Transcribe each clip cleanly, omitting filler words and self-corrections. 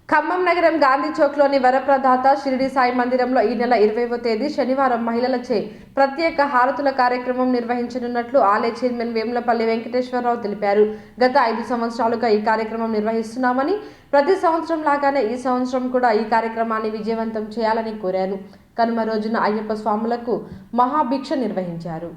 ఖమ్మం నగరం గాంధీ చౌక్లోని వరప్రదాత షిరిడి సాయి మందిరంలో ఈ నెల 20వ తేదీ శనివారం మహిళలచే ప్రత్యేక హారతుల కార్యక్రమం నిర్వహించనున్నట్లు ఆలయ చైర్మన్ వేములపల్లి వెంకటేశ్వరరావు తెలిపారు. గత 5 సంవత్సరాలుగా ఈ కార్యక్రమం నిర్వహిస్తున్నామని, ప్రతి సంవత్సరం లాగానే ఈ సంవత్సరం కూడా ఈ కార్యక్రమాన్ని విజయవంతం చేయాలని కోరారు. కనుమ రోజున అయ్యప్ప స్వాములకు మహాభిక్ష నిర్వహించారు.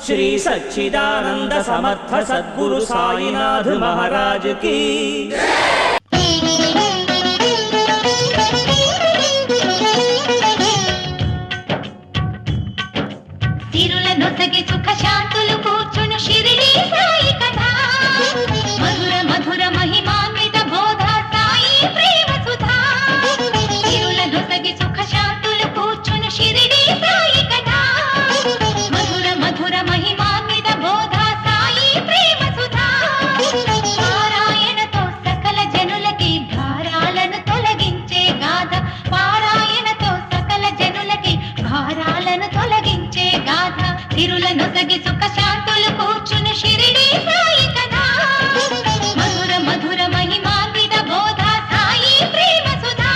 श्री सच्चिदानंद समर्थ सद्गुरु साईनाथ महाराज की सुख शांतुलु కూర్చును షిరిడి సాయి కథ మధుర మధుర మహిమాన్విత బోధ సాయి ప్రేమ సుధా తిరుల నొసగి సుఖ శాంతులు కూర్చును షిరిడి సాయి కథ మధుర మధుర మహిమాన్విత బోధ సాయి ప్రేమ సుధా పారాయణతో సకల జనులకి భారాలను తొలగించే గాథ పారాయణతో సకల జనులకి భారాలను తొలగించే గాథ తిరుల నొసగి సుఖ శాంతులు కూర్చుని షిరిడి సాయి కథా మధుర మధుర మహిమాన్విత బోధ సాయి ప్రేమ సుధా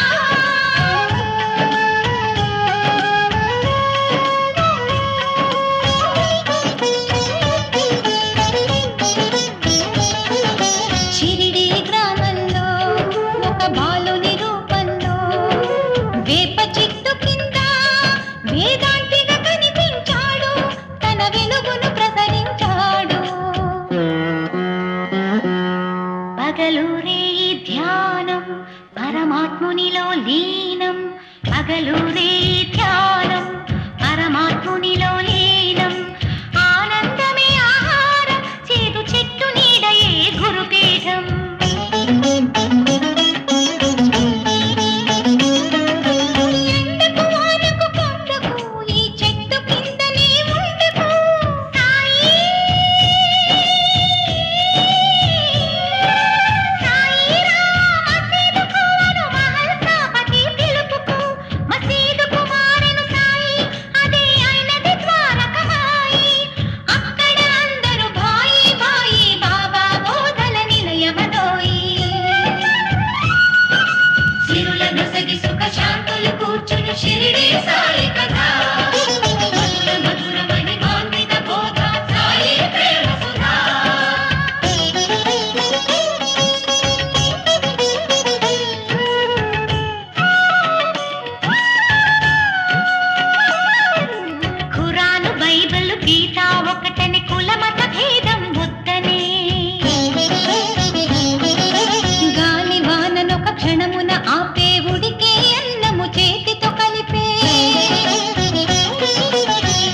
షిరిడి గ్రామంలో ఒక బాలుని రూపంలో వేప చెట్టు కింద వేదాంతిగా కనిపించాడు తన వెలుగును ప్రసరించి పగలూరే ధ్యానం పరమాత్మునిలో లీనం పగలూరే ధ్యానం పరమాత్మునిలో లీనం ఆనందమే ఆహారం చేదు చెట్టు నీడయే గురుపీఠం షిరిడి సాయి కథ మధుర మధుర మహిమాన్విత బోధ సాయి ప్రేమ సుధా ఖురాను బైబిల్ గీత ఒకటని కులమత భేదం వద్దనే గాలి వాననొక క్షణమున ఆపే ఉడికే అన్నము చేతితో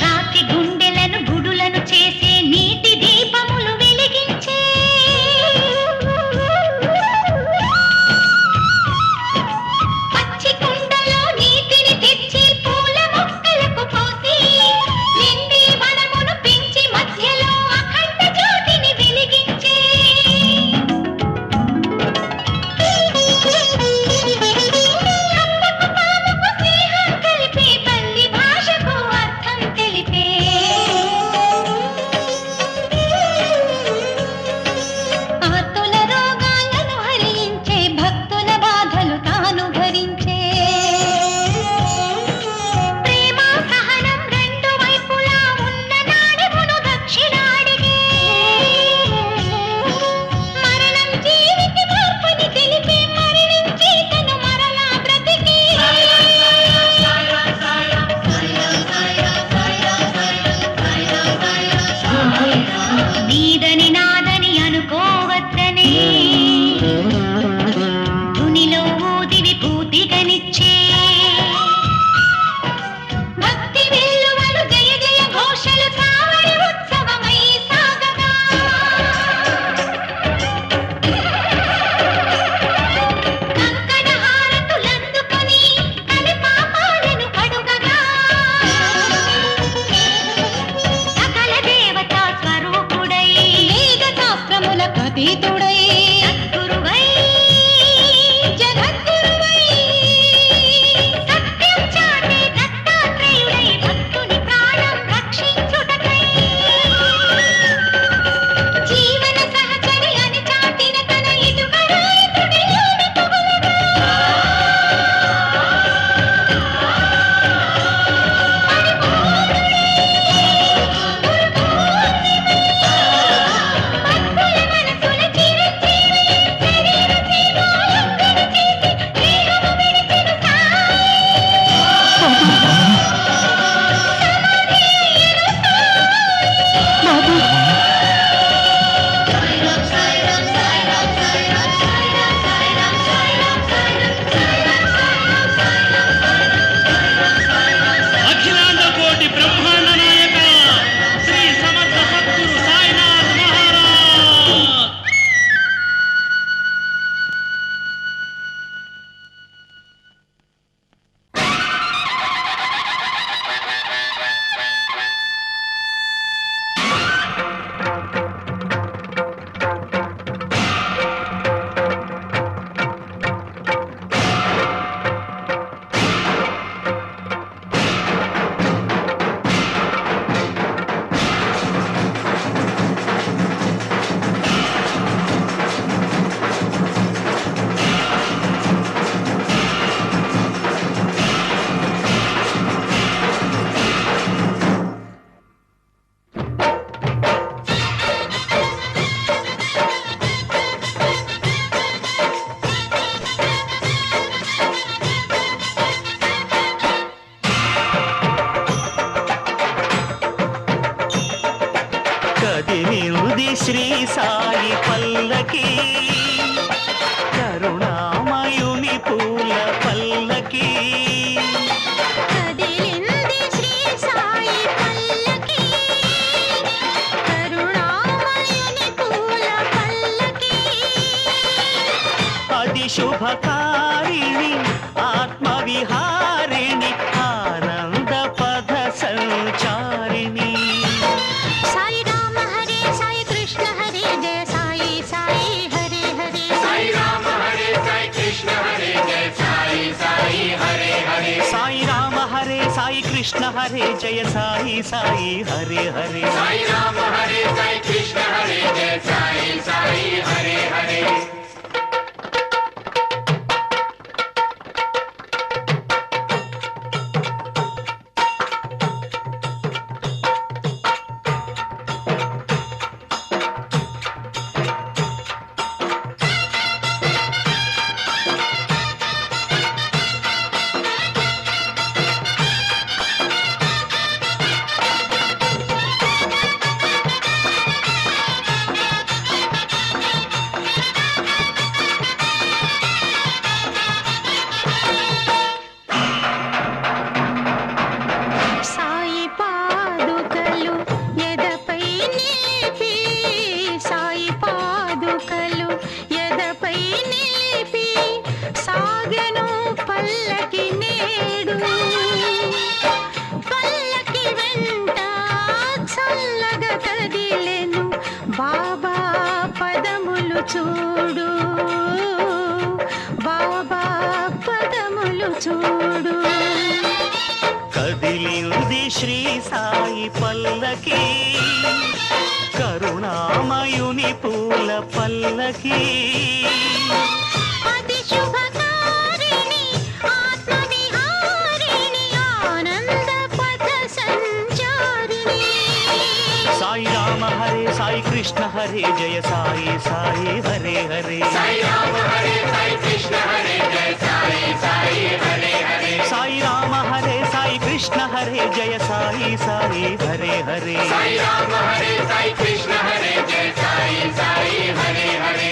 రాతి గుండెలను గుడులను చేసే నీటి దీపములు వెలిగించే పచ్చి కుండలో నీటిని తెచ్చి పూల మొక్కలకు పోసి నిండి వనమును పెంచి మధ్యలో అఖండ జ్యోతిని వెలిగించే నీదని నాదని అనుకోవద్దనే ధునిలో ఊదివి పూతిగనిచ్చే భక్తి వెల్లువలు జయ జయ ఘోషలు కావడి ఉత్సవమై సాగగా కంకణ హారతులందుకొని తలి పాపాలను కడుగగా సకల దేవతా స్వరూపుడై వేద శాస్త్రములకు అతీతుడై సద్గురువై జగద్గురువై సత్యం చాటే దత్తాత్రేయుడై భక్తుని ప్రాణం రక్షించుటకై జీవన సహచరి అని చాటిన తన ఇటుకరాయితుడి యోని పొగలగా భక్తుల మనసుల చిరంజీవి శరీర సేవాలంకరణ చేసి దేహము విడిచిన అఖిలాండ కోటి బ్రహ్మాండ నాయక శ్రీ సమర్థ సద్గురు సాయినాథ్ మహారాజ్ కదిలింది శ్రీ సాయి పల్లకి కరుణామయుని పూల పల్లకి కదిలింది శ్రీ సాయి పల్లకి కరుణామయుని పూల పల్లకి అది శుభకారిణి ఆత్మవిహారిణి ఆనంద పద సంచారిణి సాయి రామ హరే సాయి కృష్ణ హరే జయ సాయి సాయి హరే హరే సాయి రామ హరే సాయి కృష్ణ హరే జయ సాయి సాయి హరే హరే సాయి రామ హరే సాయి కృష్ణ హరే జయ సాయి సాయి హరే హరే సాయి రామ హరే సాయి కృష్ణ హరే జయ సాయి సాయి హరే హరే సాయి పాదుకలు ఎదపై నిలిపి సాయి పాదుకలు ఎదపై నిలిపి సాగెను పల్లకి నేడు పల్లకి వెంట చల్లగా కదిలెను బాబా పదములు చూడు బాబా పదములు చూడు కదిలింది శ్రీ సాయి పల్లకి కరుణామయుని పూల పల్లకి అతి శుభకారిణి ఆత్మవిహారిణి ఆనంద పథ సంచారిణి సాయి రామ హరే సాయి కృష్ణ హరే జయ సాయి సాయి హరే హరే సాయి రామ హరే సాయి కృష్ణ హరే జయ సాయి సాయి హరే హరే సాయి రామ హరే సాయి కృష్ణ హరే జయ సాయి సాయి హరే హరే సాయి రామ హరే సాయి కృష్ణ హరే జయ సాయి సాయి హరే హరే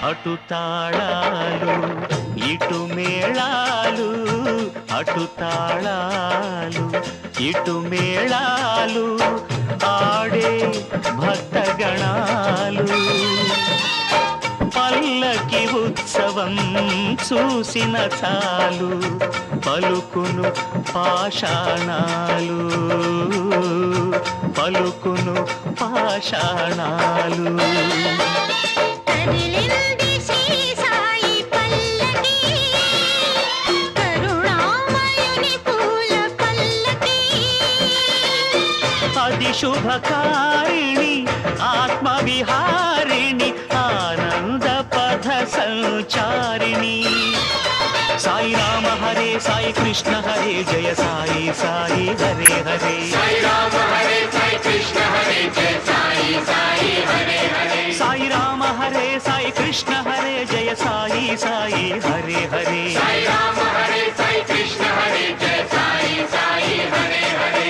అటు తాళాలు ఇటు మేళాలు అటు తాళాలు ఇటు మేళాలు ఆడే భక్తగణాలు పల్లకి ఉత్సవం చూసిన చాలు పలుకును పాషాణాలు పలుకును పాషాణాలు కదిలింది శ్రీ సాయి పల్లకి కరుణామయుని పూల పల్లకి అది శుభకారిణి ఆత్మవిహారిణి ఆనంద పథ సంచారిణి సాయి రామ హరే సాయి కృష్ణ హరే జయ సాయి సాయి హరే హరే సాయి రామ హరే సాయి కృష్ణ హరే జయ సాయి సాయి హరే హరే సాయి రామ హరే సాయి కృష్ణ హరే జయ సాయి సాయి హరే హరే సాయి రామ హరే సాయి కృష్ణ హరే జయ సాయి సాయి హరే హరే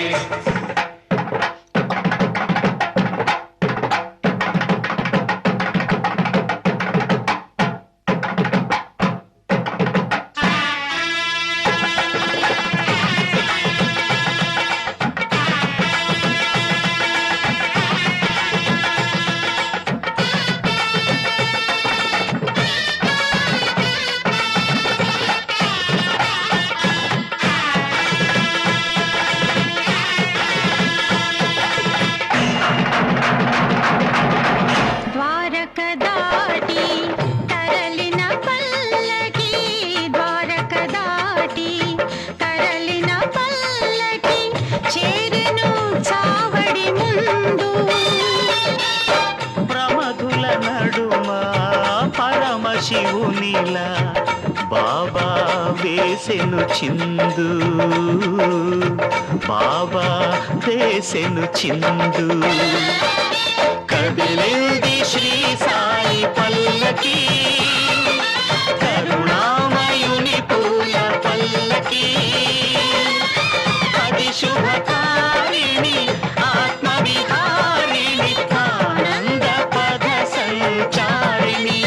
శివునిలా బాబా వేసెను చిందు, బాబా వేసెను చిందు. కదిలింది శ్రీ సాయి పల్లకి, కరుణామయుని పూల పల్లకి. అది శుభకారిణి ఆత్మవిహారిణి ఆనంద పద సంచారిణి.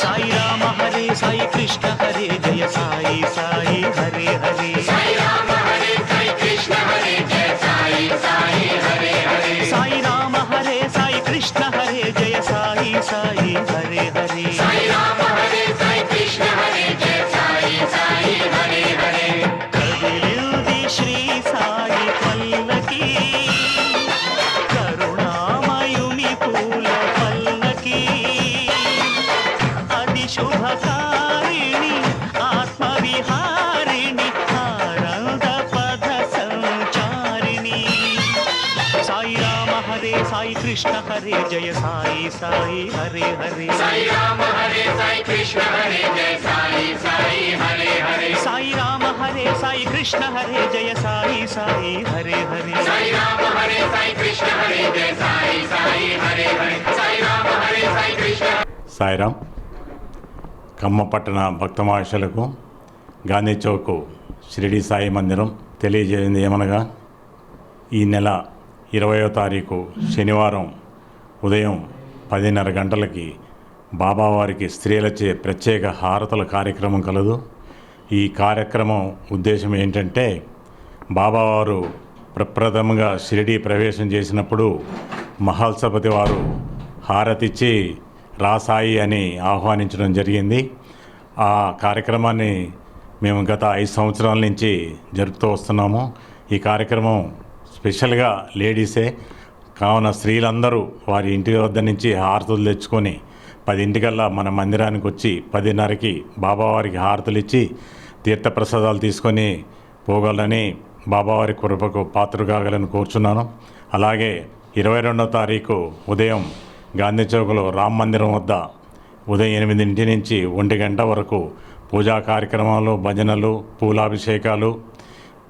సాయి రామ హరే సాయి కృష్ణ హరే జయ సాయి సాయి హరే హరే. సాయి రామ హరే సాయి కృష్ణ హరే జయ సాయి సాయి హరే హరే. సాయి రామ హరే సాయి కృష్ణ హరే జయ సాయి సాయి హరే హరే. సాయి రామ హరే సాయి కృష్ణ హరే జయ సాయి సాయి హరే హరే. కదిలింది శ్రీ సాయి పల్లకి, కరుణామయుని పూల పల్లకి. అది శుభకారిణి ఆత్మవిహారిణి ఆనంద పద సంచారిణి. సాయి రామ హరే సాయి కృష్ణ హరే జయ సాయి సాయి హరే హరే. సాయి రామ హరే సాయి కృష్ణ హరే జయ సాయి సాయి హరే హరే. సాయి రామ హరే సాయి కృష్ణ హరే జయ సాయి సాయి హరే హరే. సాయి రామ హరే సాయి కృష్ణ హరే జయ సాయి సాయి హరే హరే. సాయి రామ హరే సాయి కృష్ణ. సాయిరాం. ఖమ్మం పట్టణ భక్త మహర్షులకు గాంధీ చౌక్ షిరిడి సాయి మందిరం తెలియజేయింది ఏమనగా, ఈ నెల 20వ తారీఖు శనివారం ఉదయం 10:30 గంటలకి బాబావారికి స్త్రీలచే ప్రత్యేక హారతుల కార్యక్రమం కలదు. ఈ కార్యక్రమం ఉద్దేశం ఏంటంటే, బాబావారు ప్రప్రథమంగా షిరిడి ప్రవేశం చేసినప్పుడు మహల్సపతి వారు హారతిచ్చి రాసాయి అని ఆహ్వానించడం జరిగింది. ఆ కార్యక్రమాన్ని మేము గత 5 సంవత్సరాల నుంచి జరుపుతూ వస్తున్నాము. ఈ కార్యక్రమం స్పెషల్గా లేడీసే కావున స్త్రీలందరూ వారి ఇంటి వద్ద నుంచి హారతులు తెచ్చుకొని 10 మన మందిరానికి వచ్చి 10:30కి బాబావారికి హారతులు ఇచ్చి తీర్థప్రసాదాలు తీసుకొని పోగలని బాబావారి కృపకు పాత్ర కాగలని కోరుచున్నాను. అలాగే 22వ తారీఖు ఉదయం గాంధీ చౌక్లో రామ మందిరం వద్ద ఉదయం 8 నుంచి 1 గంట వరకు పూజా కార్యక్రమాలు, భజనలు, పూలాభిషేకాలు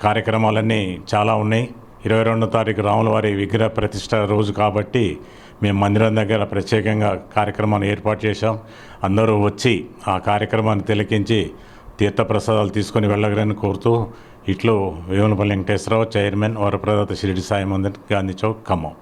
కార్యక్రమాలన్నీ చాలా ఉన్నాయి. 22వ తారీఖు రాముల వారి విగ్రహ ప్రతిష్ట రోజు కాబట్టి మేము మందిరం దగ్గర ప్రత్యేకంగా కార్యక్రమాన్ని ఏర్పాటు చేశాం. అందరూ వచ్చి ఆ కార్యక్రమాన్ని తిలకించి తీర్థప్రసాదాలు తీసుకొని వెళ్ళగలని కోరుతూ, ఇట్లు వేములపల్లి వెంకటేశ్వరరావు, చైర్మన్, వరప్రదాత షిరిడి సాయి మందిర్, గాంధీ చౌక్, ఖమ్మం.